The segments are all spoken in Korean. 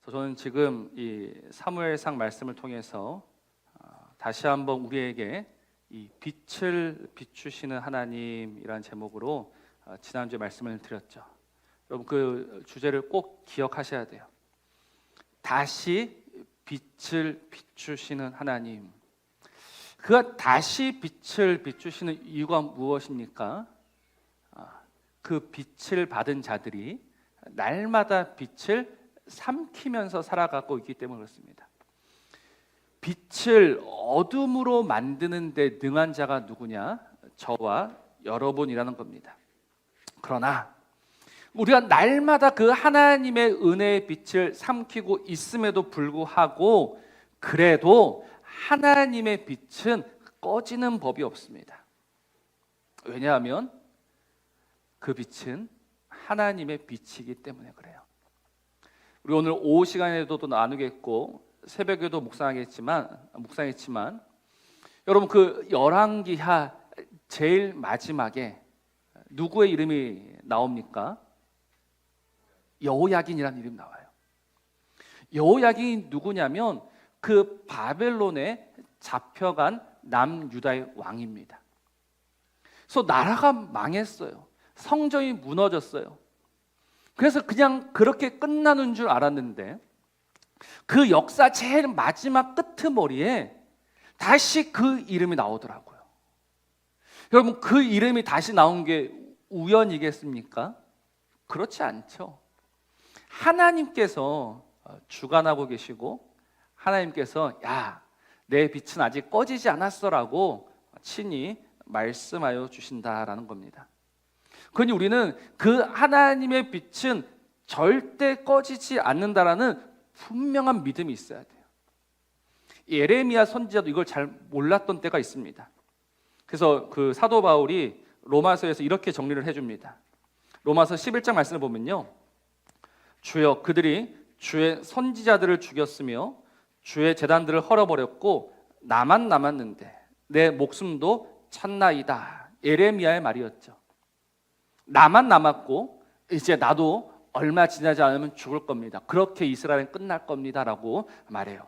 저는 지금 이 사무엘상 말씀을 통해서 다시 한번 우리에게 이 빛을 비추시는 하나님이라는 제목으로 지난주에 말씀을 드렸죠. 여러분 그 주제를 꼭 기억하셔야 돼요. 다시 빛을 비추시는 하나님. 그가 다시 빛을 비추시는 이유가 무엇입니까? 그 빛을 받은 자들이 날마다 빛을 삼키면서 살아가고 있기 때문에 그렇습니다. 빛을 어둠으로 만드는 데 능한 자가 누구냐? 저와 여러분이라는 겁니다. 그러나 우리가 날마다 그 하나님의 은혜의 빛을 삼키고 있음에도 불구하고 그래도 하나님의 빛은 꺼지는 법이 없습니다. 왜냐하면 그 빛은 하나님의 빛이기 때문에 그래요. 우리 오늘 오후 시간에도 또 나누겠고 새벽에도 묵상했지만 여러분 그 열왕기하 제일 마지막에 누구의 이름이 나옵니까? 여호야긴이라는 이름이 나와요. 여호야긴이 누구냐면 그 바벨론에 잡혀간 남유다의 왕입니다. 그래서 나라가 망했어요. 성전이 무너졌어요. 그래서 그냥 그렇게 끝나는 줄 알았는데 그 역사 제일 마지막 끄트머리에 다시 그 이름이 나오더라고요. 여러분 그 이름이 다시 나온 게 우연이겠습니까? 그렇지 않죠. 하나님께서 주관하고 계시고 하나님께서 야, 내 빛은 아직 꺼지지 않았어라고 친히 말씀하여 주신다라는 겁니다. 그러니 우리는 그 하나님의 빛은 절대 꺼지지 않는다라는 분명한 믿음이 있어야 돼요. 예레미야 선지자도 이걸 잘 몰랐던 때가 있습니다. 그래서 그 사도 바울이 로마서에서 이렇게 정리를 해줍니다. 로마서 11장 말씀을 보면요, 주여 그들이 주의 선지자들을 죽였으며 주의 제단들을 헐어버렸고 나만 남았는데 내 목숨도 찼나이다. 예레미야의 말이었죠. 나만 남았고 이제 나도 얼마 지나지 않으면 죽을 겁니다. 그렇게 이스라엘은 끝날 겁니다 라고 말해요.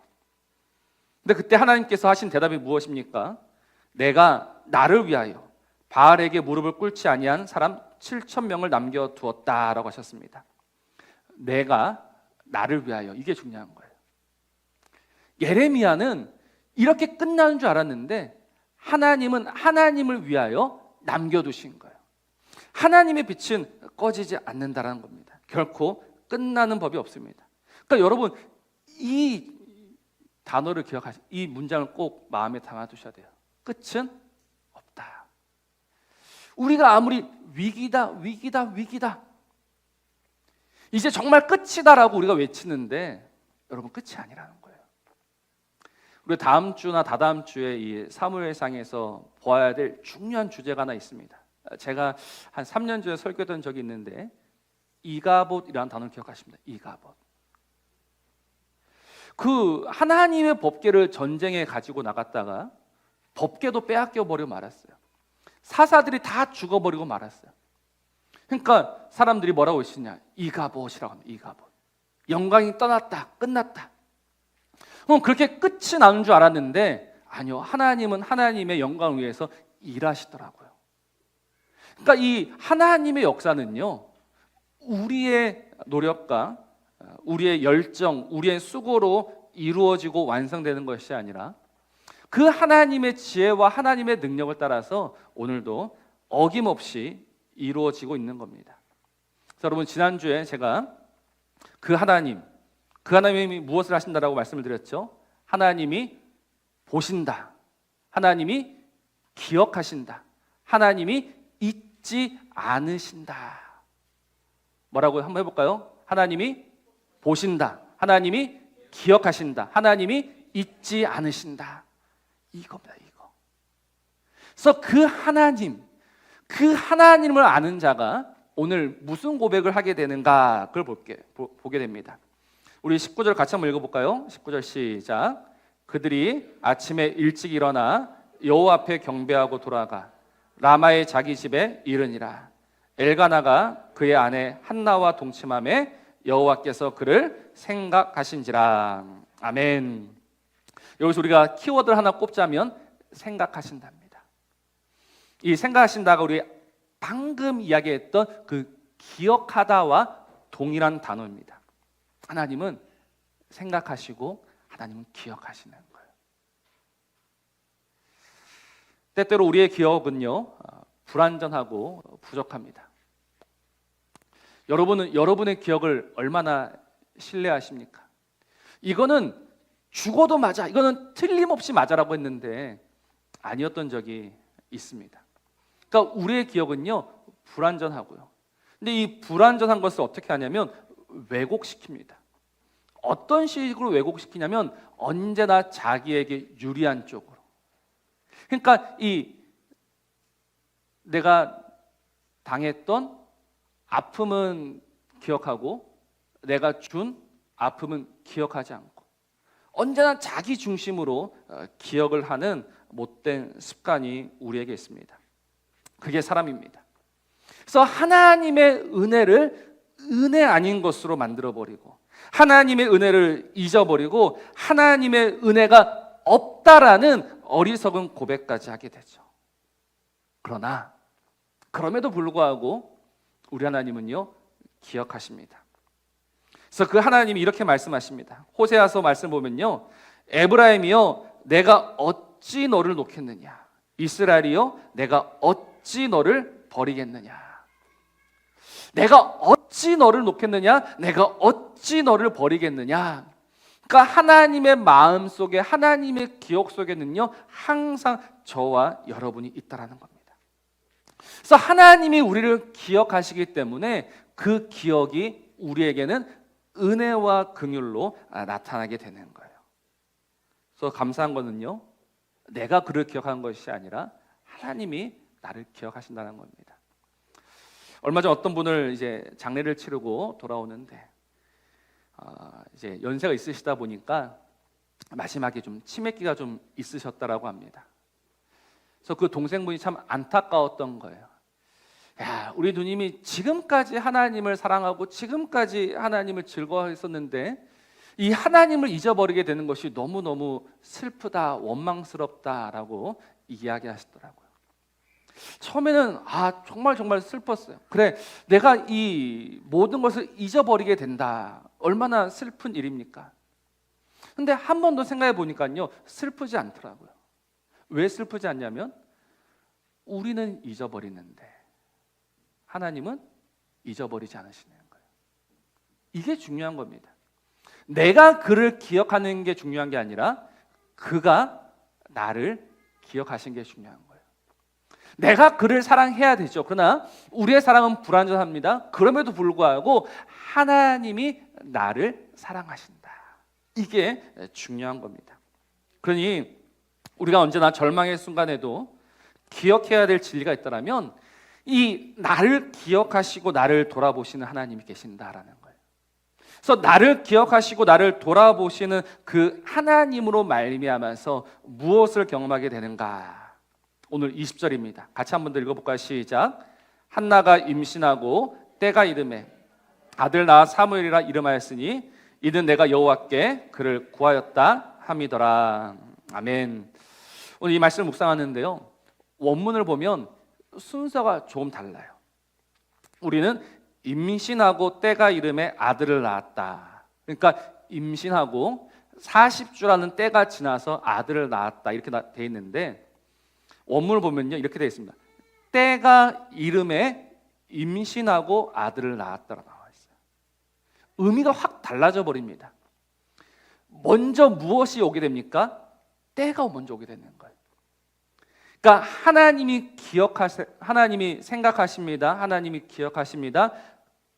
근데 그때 하나님께서 하신 대답이 무엇입니까? 내가 나를 위하여 바알에게 무릎을 꿇지 아니한 사람 7,000명을 남겨두었다라고 하셨습니다. 내가 나를 위하여, 이게 중요한 거예요. 예레미야는 이렇게 끝나는 줄 알았는데 하나님은 하나님을 위하여 남겨두신 거예요. 하나님의 빛은 꺼지지 않는다라는 겁니다. 결코 끝나는 법이 없습니다. 그러니까 여러분 이 단어를 기억하시, 이 문장을 꼭 마음에 담아두셔야 돼요. 끝은 없다. 우리가 아무리 위기다 이제 정말 끝이다라고 우리가 외치는데 여러분 끝이 아니라는 거예요. 우리 다음 주나 다다음 주에 이 사무엘상에서 보아야 될 중요한 주제가 하나 있습니다. 제가 한 3년 전에 설교했던 적이 있는데 이가봇이라는 단어를 기억하십니다. 이가봇. 그 하나님의 법궤를 전쟁에 가지고 나갔다가 법궤도 빼앗겨 버리고 말았어요. 사사들이 다 죽어버리고 말았어요. 그러니까 사람들이 뭐라고 했느냐? 이가봇이라고 합니다. 이가봇. 영광이 떠났다. 끝났다. 그렇게 끝이 나는 줄 알았는데 아니요. 하나님은 하나님의 영광을 위해서 일하시더라고요. 그러니까 이 하나님의 역사는요, 우리의 노력과 우리의 열정, 우리의 수고로 이루어지고 완성되는 것이 아니라 그 하나님의 지혜와 하나님의 능력을 따라서 오늘도 어김없이 이루어지고 있는 겁니다. 그래서 여러분 지난주에 제가 그 하나님이 무엇을 하신다라고 말씀을 드렸죠. 하나님이 보신다. 하나님이 기억하신다. 하나님이 잊지 않으신다. 뭐라고요? 한번 해볼까요? 하나님이 보신다. 하나님이 기억하신다. 하나님이 잊지 않으신다. 이겁니다. 이거. 그래서 그 하나님을 아는 자가 오늘 무슨 고백을 하게 되는가 그걸 보게 됩니다. 우리 19절 같이 한번 읽어볼까요? 19절 시작. 그들이 아침에 일찍 일어나 여호와 앞에 경배하고 돌아가 라마의 자기 집에 이르니라. 엘가나가 그의 아내 한나와 동침하며 여호와께서 그를 생각하신지라. 아멘. 여기서 우리가 키워드를 하나 꼽자면 생각하신답니다. 이 생각하신다가 우리 방금 이야기했던 그 기억하다와 동일한 단어입니다. 하나님은 생각하시고 하나님은 기억하시는 거예요. 때때로 우리의 기억은요, 불완전하고 부족합니다. 여러분의 기억을 얼마나 신뢰하십니까? 이거는 죽어도 맞아, 이거는 틀림없이 맞아라고 했는데 아니었던 적이 있습니다. 그러니까 우리의 기억은요, 불완전하고요. 근데 이 불완전한 것을 어떻게 하냐면 왜곡시킵니다. 어떤 식으로 왜곡시키냐면 언제나 자기에게 유리한 쪽으로. 그러니까 이 내가 당했던 아픔은 기억하고 내가 준 아픔은 기억하지 않고 언제나 자기 중심으로 기억을 하는 못된 습관이 우리에게 있습니다. 그게 사람입니다. 그래서 하나님의 은혜를 은혜 아닌 것으로 만들어버리고 하나님의 은혜를 잊어버리고 하나님의 은혜가 없다라는 어리석은 고백까지 하게 되죠. 그러나 그럼에도 불구하고 우리 하나님은요, 기억하십니다. 그래서 그 하나님이 이렇게 말씀하십니다. 호세아서 말씀 보면요, 에브라임이여 내가 어찌 너를 놓겠느냐, 이스라엘이여 내가 어찌 너를 버리겠느냐. 내가 어찌 너를 놓겠느냐, 내가 어찌 너를 버리겠느냐. 그러니까 하나님의 마음 속에, 하나님의 기억 속에는요, 항상 저와 여러분이 있다라는 겁니다. 그래서 하나님이 우리를 기억하시기 때문에 그 기억이 우리에게는 은혜와 긍휼로 나타나게 되는 거예요. 그래서 감사한 거는요, 내가 그를 기억하는 것이 아니라 하나님이 나를 기억하신다는 겁니다. 얼마 전 어떤 분을 이제 장례를 치르고 돌아오는데 이제 연세가 있으시다 보니까 마지막에 좀 치매기가 좀 있으셨다라고 합니다. 그래서 그 동생분이 참 안타까웠던 거예요. 야, 우리 누님이 지금까지 하나님을 사랑하고 지금까지 하나님을 즐거워했었는데 이 하나님을 잊어버리게 되는 것이 너무너무 슬프다, 원망스럽다라고 이야기하시더라고요. 처음에는 정말 슬펐어요. 그래, 내가 이 모든 것을 잊어버리게 된다. 얼마나 슬픈 일입니까? 근데 한 번 더 생각해 보니까요, 슬프지 않더라고요. 왜 슬프지 않냐면 우리는 잊어버리는데 하나님은 잊어버리지 않으시는 거예요. 이게 중요한 겁니다. 내가 그를 기억하는 게 중요한 게 아니라 그가 나를 기억하신 게 중요한 거예요. 내가 그를 사랑해야 되죠. 그러나 우리의 사랑은 불완전합니다. 그럼에도 불구하고 하나님이 나를 사랑하신다. 이게 중요한 겁니다. 그러니 우리가 언제나 절망의 순간에도 기억해야 될 진리가 있다면 이 나를 기억하시고 나를 돌아보시는 하나님이 계신다라는 거예요. 그래서 나를 기억하시고 나를 돌아보시는 그 하나님으로 말미암아서 무엇을 경험하게 되는가? 오늘 20절입니다. 같이 한번 더 읽어볼까요? 시작. 한나가 임신하고 때가 이르매 아들 낳아 사무엘이라 이름하였으니 이는 내가 여호와께 그를 구하였다 함이더라. 아멘. 오늘 이 말씀을 묵상하는데요, 원문을 보면 순서가 조금 달라요. 우리는 임신하고 때가 이르매 아들을 낳았다. 그러니까 임신하고 40주라는 때가 지나서 아들을 낳았다 이렇게 돼 있는데 원문을 보면요 이렇게 되어 있습니다. 때가 이르매 임신하고 아들을 낳았다라고 나와 있어요. 의미가 확 달라져 버립니다. 먼저 무엇이 오게 됩니까? 때가 먼저 오게 되는 거예요. 그러니까 하나님이 생각하십니다. 하나님이 기억하십니다.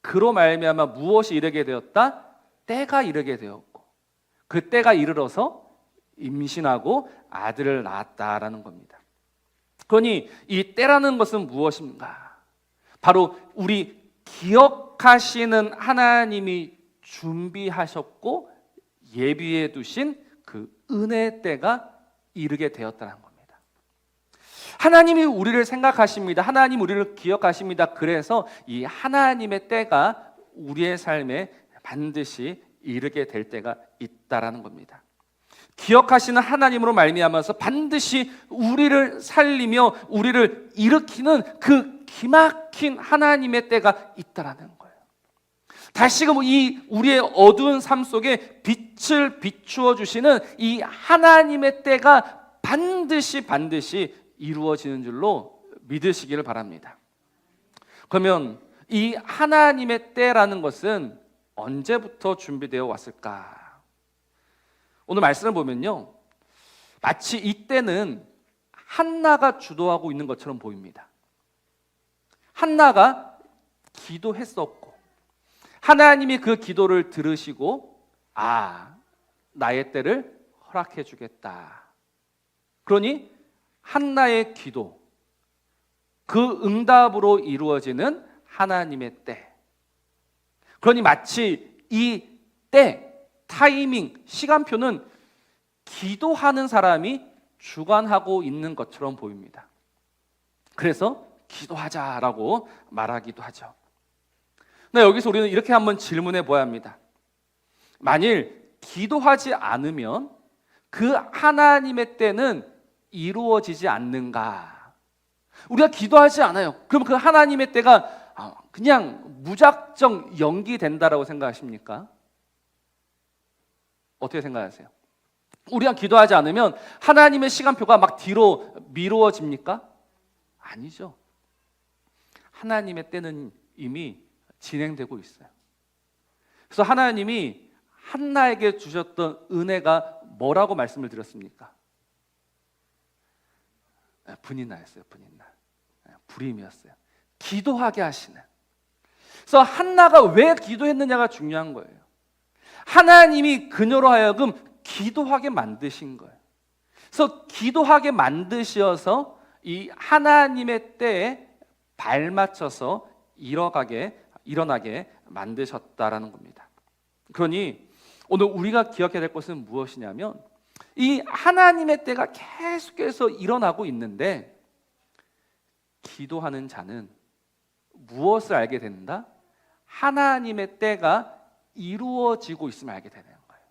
그로 말미암아 무엇이 이르게 되었다? 때가 이르게 되었고 그 때가 이르러서 임신하고 아들을 낳았다라는 겁니다. 그러니 이 때라는 것은 무엇인가? 바로 우리 기억하시는 하나님이 준비하셨고 예비해 두신 그 은혜의 때가 이르게 되었다는 겁니다. 하나님이 우리를 생각하십니다. 하나님 우리를 기억하십니다. 그래서 이 하나님의 때가 우리의 삶에 반드시 이르게 될 때가 있다라는 겁니다. 기억하시는 하나님으로 말미암아서 반드시 우리를 살리며 우리를 일으키는 그 기막힌 하나님의 때가 있다라는 거예요. 다시금 이 우리의 어두운 삶 속에 빛을 비추어 주시는 이 하나님의 때가 반드시 이루어지는 줄로 믿으시기를 바랍니다. 그러면 이 하나님의 때라는 것은 언제부터 준비되어 왔을까? 오늘 말씀을 보면요, 마치 이 때는 한나가 주도하고 있는 것처럼 보입니다. 한나가 기도했었고 하나님이 그 기도를 들으시고 나의 때를 허락해 주겠다. 그러니 한나의 기도, 그 응답으로 이루어지는 하나님의 때. 그러니 마치 이 때, 타이밍, 시간표는 기도하는 사람이 주관하고 있는 것처럼 보입니다. 그래서 기도하자라고 말하기도 하죠. 여기서 우리는 이렇게 한번 질문해 보아야 합니다. 만일 기도하지 않으면 그 하나님의 때는 이루어지지 않는가? 우리가 기도하지 않아요. 그럼 그 하나님의 때가 그냥 무작정 연기된다라고 생각하십니까? 어떻게 생각하세요? 우리가 기도하지 않으면 하나님의 시간표가 막 뒤로 미루어집니까? 아니죠. 하나님의 때는 이미 진행되고 있어요. 그래서 하나님이 한나에게 주셨던 은혜가 뭐라고 말씀을 드렸습니까? 분인나였어요. 분인나. 불임이었어요. 기도하게 하시는. 그래서 한나가 왜 기도했느냐가 중요한 거예요. 하나님이 그녀로 하여금 기도하게 만드신 거예요. 그래서 기도하게 만드셔서 이 하나님의 때에 발맞춰서 일어나게 만드셨다라는 겁니다. 그러니 오늘 우리가 기억해야 될 것은 무엇이냐면 이 하나님의 때가 계속해서 일어나고 있는데 기도하는 자는 무엇을 알게 된다? 하나님의 때가 이루어지고 있음을 알게 되는 거예요.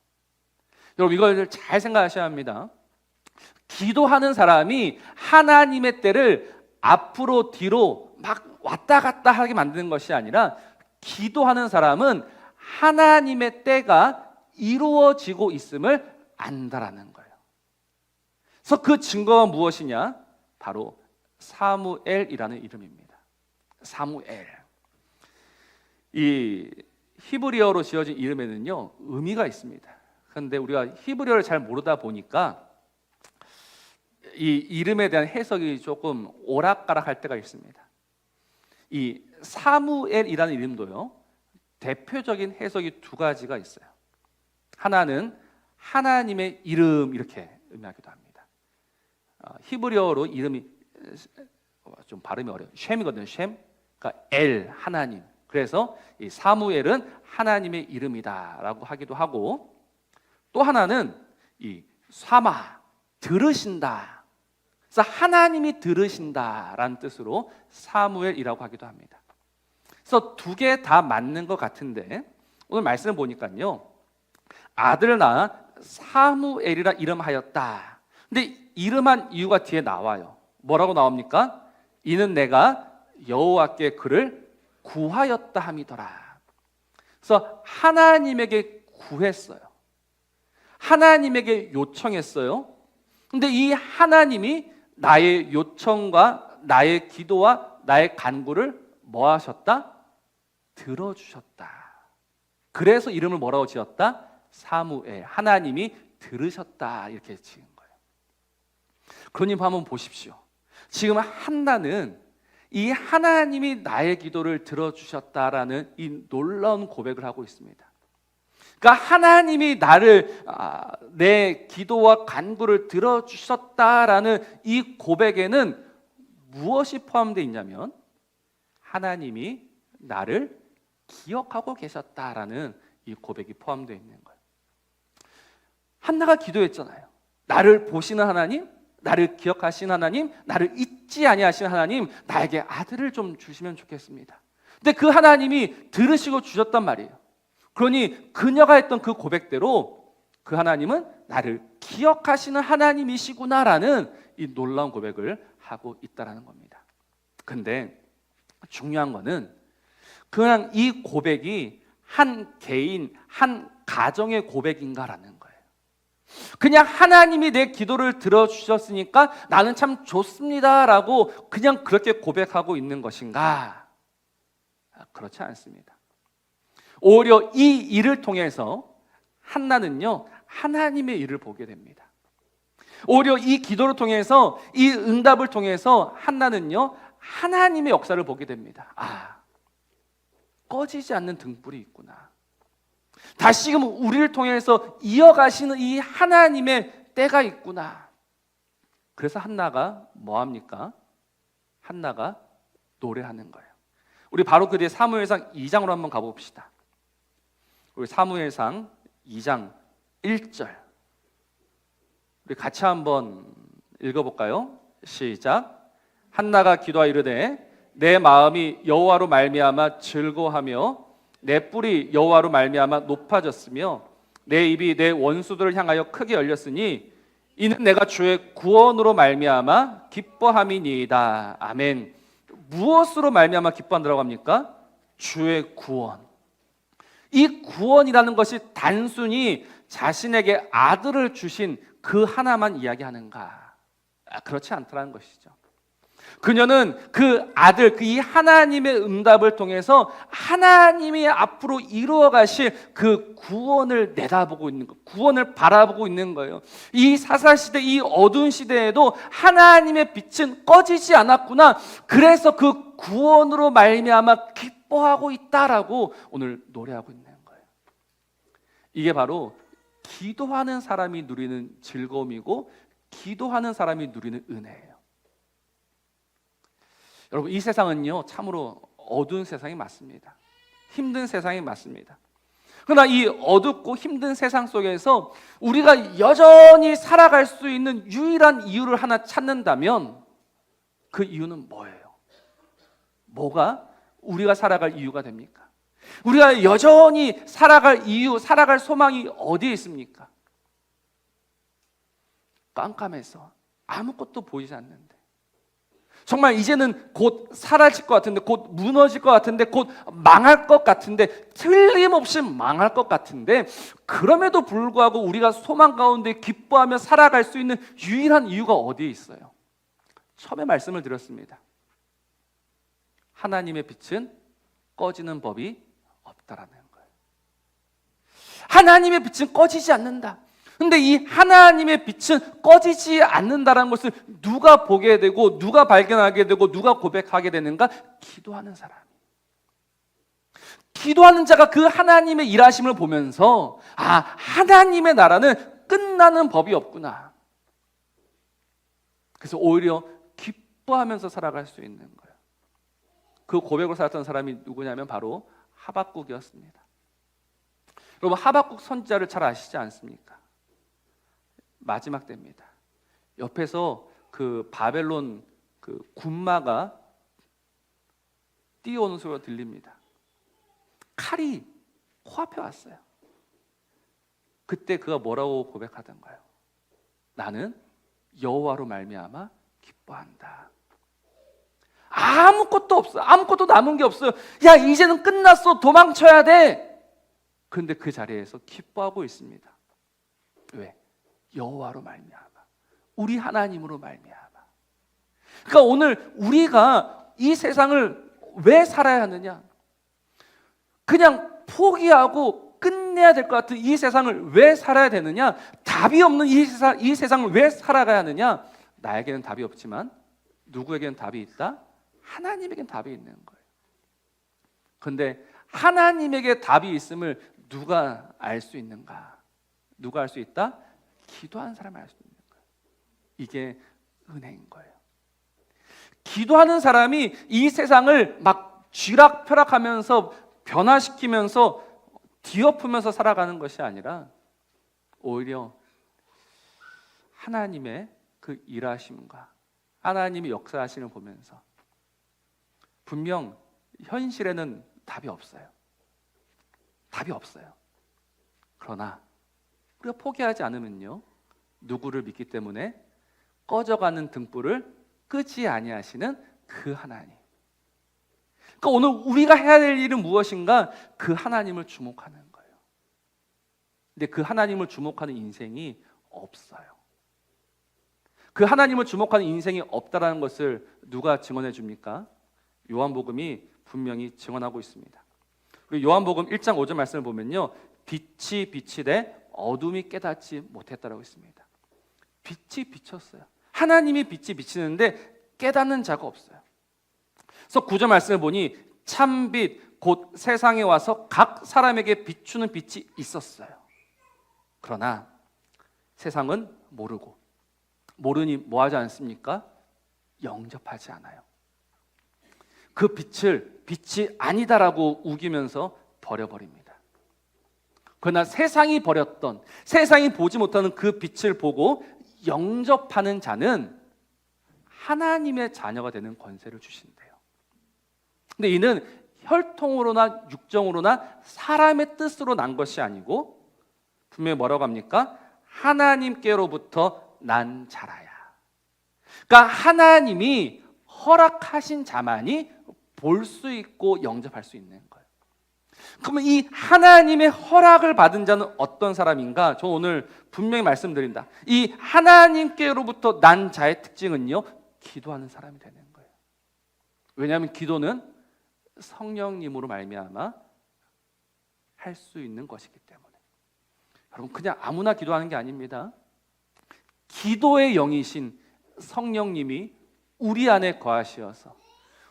여러분 이걸 잘 생각하셔야 합니다. 기도하는 사람이 하나님의 때를 앞으로 뒤로 막 왔다 갔다 하게 만드는 것이 아니라 기도하는 사람은 하나님의 때가 이루어지고 있음을 안다라는 거예요. 그래서 그 증거가 무엇이냐? 바로 사무엘이라는 이름입니다. 사무엘. 이 히브리어로 지어진 이름에는요 의미가 있습니다. 그런데 우리가 히브리어를 잘 모르다 보니까 이 이름에 대한 해석이 조금 오락가락할 때가 있습니다. 이 사무엘이라는 이름도요 대표적인 해석이 두 가지가 있어요. 하나는 하나님의 이름 이렇게 의미하기도 합니다. 히브리어로 이름이 좀 발음이 어려워요. 쉔이거든요. 쉔. 그러니까 엘 하나님. 그래서 이 사무엘은 하나님의 이름이다라고 하기도 하고, 또 하나는 이 사마 들으신다. 그래서 하나님이 들으신다라는 뜻으로 사무엘이라고 하기도 합니다. 그래서 두 개 다 맞는 것 같은데 오늘 말씀을 보니까요 아들을 낳아 사무엘이라 이름하였다. 근데 이름한 이유가 뒤에 나와요. 뭐라고 나옵니까? 이는 내가 여호와께 그를 구하였다 함이더라. 그래서 하나님에게 구했어요. 하나님에게 요청했어요. 근데 이 하나님이 나의 요청과 나의 기도와 나의 간구를 뭐 하셨다? 들어주셨다. 그래서 이름을 뭐라고 지었다? 사무엘. 하나님이 들으셨다 이렇게 지은 거예요. 그러니 한번 보십시오. 지금 한나는 이 하나님이 나의 기도를 들어주셨다라는 이 놀라운 고백을 하고 있습니다. 그러니까 하나님이 내 기도와 간구를 들어주셨다라는 이 고백에는 무엇이 포함되어 있냐면 하나님이 나를 기억하고 계셨다라는 이 고백이 포함되어 있는 거예요. 한나가 기도했잖아요. 나를 보시는 하나님, 나를 기억하신 하나님, 나를 잊지 아니하신 하나님, 나에게 아들을 좀 주시면 좋겠습니다. 근데 그 하나님이 들으시고 주셨단 말이에요. 그러니 그녀가 했던 그 고백대로 그 하나님은 나를 기억하시는 하나님이시구나라는 이 놀라운 고백을 하고 있다는 겁니다. 근데 중요한 거는 그냥 이 고백이 한 개인, 한 가정의 고백인가라는 거예요. 그냥 하나님이 내 기도를 들어주셨으니까 나는 참 좋습니다라고 그냥 그렇게 고백하고 있는 것인가? 그렇지 않습니다. 오히려 이 일을 통해서 한나는요, 하나님의 일을 보게 됩니다. 오히려 이 기도를 통해서, 이 응답을 통해서 한나는요, 하나님의 역사를 보게 됩니다. 아, 꺼지지 않는 등불이 있구나. 다시금 우리를 통해서 이어가시는 이 하나님의 때가 있구나. 그래서 한나가 뭐합니까? 한나가 노래하는 거예요. 우리 바로 그 뒤에 사무엘상 2장으로 한번 가봅시다. 우리 사무엘상 2장 1절 우리 같이 한번 읽어볼까요? 시작. 한나가 기도하여 이르되 내 마음이 여호와로 말미암아 즐거워하며 내 뿔이 여호와로 말미암아 높아졌으며 내 입이 내 원수들을 향하여 크게 열렸으니 이는 내가 주의 구원으로 말미암아 기뻐함이니이다. 아멘. 무엇으로 말미암아 기뻐한다고 합니까? 주의 구원. 이 구원이라는 것이 단순히 자신에게 아들을 주신 그 하나만 이야기하는가? 그렇지 않다는 것이죠. 그녀는 그 아들, 그 이 하나님의 응답을 통해서 하나님이 앞으로 이루어 가실 그 구원을 내다보고 있는 것, 구원을 바라보고 있는 거예요. 이 사사시대, 이 어두운 시대에도 하나님의 빛은 꺼지지 않았구나. 그래서 그 구원으로 말미암아 기뻐하고 있다라고 오늘 노래하고 있는 거예요. 이게 바로 기도하는 사람이 누리는 즐거움이고 기도하는 사람이 누리는 은혜예요. 여러분, 이 세상은요 참으로 어두운 세상이 맞습니다. 힘든 세상이 맞습니다. 그러나 이 어둡고 힘든 세상 속에서 우리가 여전히 살아갈 수 있는 유일한 이유를 하나 찾는다면 그 이유는 뭐예요? 뭐가 우리가 살아갈 이유가 됩니까? 우리가 여전히 살아갈 이유, 살아갈 소망이 어디에 있습니까? 깜깜해서 아무것도 보이지 않는데, 정말 이제는 곧 사라질 것 같은데, 곧 무너질 것 같은데, 곧 망할 것 같은데, 틀림없이 망할 것 같은데, 그럼에도 불구하고 우리가 소망 가운데 기뻐하며 살아갈 수 있는 유일한 이유가 어디에 있어요? 처음에 말씀을 드렸습니다. 하나님의 빛은 꺼지는 법이 없다라는 거예요. 하나님의 빛은 꺼지지 않는다. 근데 이 하나님의 빛은 꺼지지 않는다는 것을 누가 보게 되고 누가 발견하게 되고 누가 고백하게 되는가? 기도하는 사람. 기도하는 자가 그 하나님의 일하심을 보면서 아, 하나님의 나라는 끝나는 법이 없구나. 그래서 오히려 기뻐하면서 살아갈 수 있는 거예요. 그 고백으로 살았던 사람이 누구냐면 바로 하박국이었습니다. 여러분, 하박국 선지자를 잘 아시지 않습니까? 마지막 때입니다. 옆에서 그 바벨론 그 군마가 뛰어오는 소리가 들립니다. 칼이 코앞에 왔어요. 그때 그가 뭐라고 고백하던가요? 나는 여호와로 말미암아 기뻐한다. 아무것도 없어. 아무것도 남은 게 없어요. 야, 이제는 끝났어. 도망쳐야 돼. 그런데 그 자리에서 기뻐하고 있습니다. 왜? 여호와로 말미암아, 우리 하나님으로 말미암아. 그러니까 오늘 우리가 이 세상을 왜 살아야 하느냐? 그냥 포기하고 끝내야 될 것 같은 이 세상을 왜 살아야 되느냐? 답이 없는 이 세상을 왜 살아가야 하느냐? 나에게는 답이 없지만 누구에게는 답이 있다? 하나님에게는 답이 있는 거예요. 그런데 하나님에게 답이 있음을 누가 알 수 있는가? 누가 알 수 있다? 기도하는 사람이 알 수 있는 거예요. 이게 은혜인 거예요. 기도하는 사람이 이 세상을 막 쥐락펴락하면서 변화시키면서 뒤엎으면서 살아가는 것이 아니라 오히려 하나님의 그 일하심과 하나님의 역사하심을 보면서 분명 현실에는 답이 없어요. 답이 없어요. 그러나 우리가 포기하지 않으면요, 누구를 믿기 때문에 꺼져가는 등불을 끄지 아니하시는 그 하나님. 그러니까 오늘 우리가 해야 될 일은 무엇인가? 그 하나님을 주목하는 거예요. 근데 그 하나님을 주목하는 인생이 없어요. 그 하나님을 주목하는 인생이 없다라는 것을 누가 증언해 줍니까? 요한복음이 분명히 증언하고 있습니다. 우리 요한복음 1장 5절 말씀을 보면요, 빛이 비치되 어둠이 깨닫지 못했다라고 있습니다. 빛이 비쳤어요. 하나님이 빛이 비치는데 깨닫는 자가 없어요. 그래서 9절 말씀을 보니 참빛 곧 세상에 와서 각 사람에게 비추는 빛이 있었어요. 그러나 세상은 모르니 뭐하지 않습니까? 영접하지 않아요. 그 빛을 빛이 아니다라고 우기면서 버려버립니다. 그러나 세상이 버렸던, 세상이 보지 못하는 그 빛을 보고 영접하는 자는 하나님의 자녀가 되는 권세를 주신대요. 근데 이는 혈통으로나 육정으로나 사람의 뜻으로 난 것이 아니고 분명히 뭐라고 합니까? 하나님께로부터 난 자라야. 그러니까 하나님이 허락하신 자만이 볼 수 있고 영접할 수 있는 거예요. 그러면 이 하나님의 허락을 받은 자는 어떤 사람인가? 저 오늘 분명히 말씀드린다. 이 하나님께로부터 난 자의 특징은요, 기도하는 사람이 되는 거예요. 왜냐하면 기도는 성령님으로 말미암아 할 수 있는 것이기 때문에. 여러분, 그냥 아무나 기도하는 게 아닙니다. 기도의 영이신 성령님이 우리 안에 거하시어서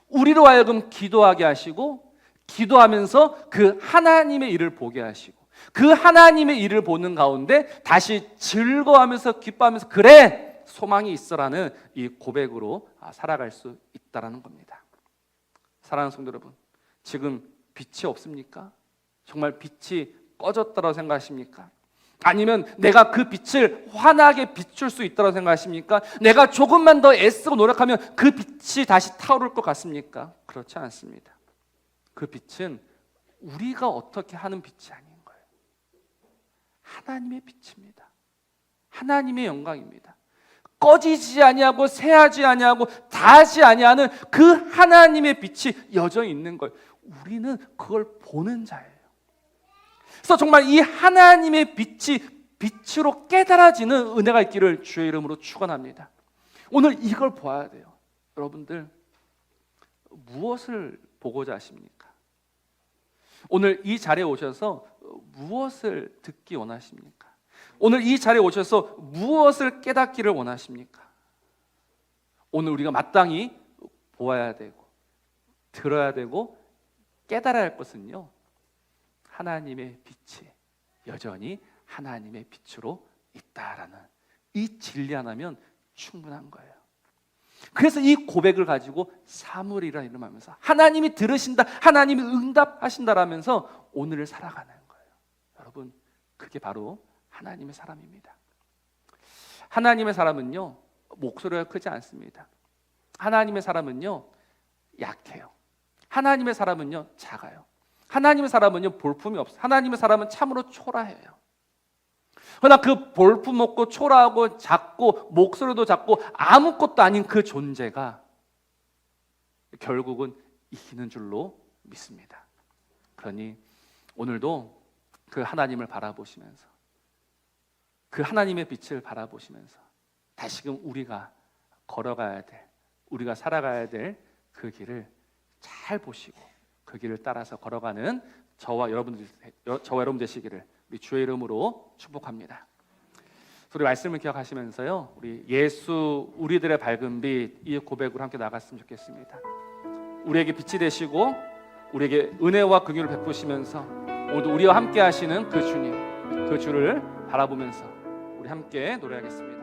우리로 하여금 기도하게 하시고, 기도하면서 그 하나님의 일을 보게 하시고, 그 하나님의 일을 보는 가운데 다시 즐거워하면서 기뻐하면서 그래, 소망이 있어라는 이 고백으로 살아갈 수 있다라는 겁니다. 사랑하는 성도 여러분, 지금 빛이 없습니까? 정말 빛이 꺼졌다고 생각하십니까? 아니면 내가 그 빛을 환하게 비출 수 있다고 생각하십니까? 내가 조금만 더 애쓰고 노력하면 그 빛이 다시 타오를 것 같습니까? 그렇지 않습니다. 그 빛은 우리가 어떻게 하는 빛이 아닌 거예요. 하나님의 빛입니다. 하나님의 영광입니다. 꺼지지 아니하고 새하지 아니하고 다하지 아니하는 그 하나님의 빛이 여전히 있는 거예요. 우리는 그걸 보는 자예요. 그래서 정말 이 하나님의 빛이 빛으로 깨달아지는 은혜가 있기를 주의 이름으로 축원합니다. 오늘 이걸 보아야 돼요. 여러분들, 무엇을 보고자 하십니까? 오늘 이 자리에 오셔서 무엇을 듣기 원하십니까? 오늘 이 자리에 오셔서 무엇을 깨닫기를 원하십니까? 오늘 우리가 마땅히 보아야 되고 들어야 되고 깨달아야 할 것은요, 하나님의 빛이 여전히 하나님의 빛으로 있다라는 이 진리 하나면 충분한 거예요. 그래서 이 고백을 가지고 사무엘이라는 이름을 하면서 하나님이 들으신다, 하나님이 응답하신다라면서 오늘을 살아가는 거예요. 여러분, 그게 바로 하나님의 사람입니다. 하나님의 사람은요, 목소리가 크지 않습니다. 하나님의 사람은요, 약해요. 하나님의 사람은요, 작아요. 하나님의 사람은요, 볼품이 없어요. 하나님의 사람은 참으로 초라해요. 그러나 그 볼품 없고 초라하고 작고 목소리도 작고 아무것도 아닌 그 존재가 결국은 이기는 줄로 믿습니다. 그러니 오늘도 그 하나님을 바라보시면서, 그 하나님의 빛을 바라보시면서 다시금 우리가 걸어가야 될, 우리가 살아가야 될 그 길을 잘 보시고 그 길을 따라서 걸어가는 저와 여러분 되시기를 우리 주의 이름으로 축복합니다. 우리 말씀을 기억하시면서요, 우리 예수 우리들의 밝은 빛, 이 고백으로 함께 나갔으면 좋겠습니다. 우리에게 빛이 되시고 우리에게 은혜와 긍휼을 베푸시면서 오늘도 우리와 함께 하시는 그 주님, 그 주를 바라보면서 우리 함께 노래하겠습니다.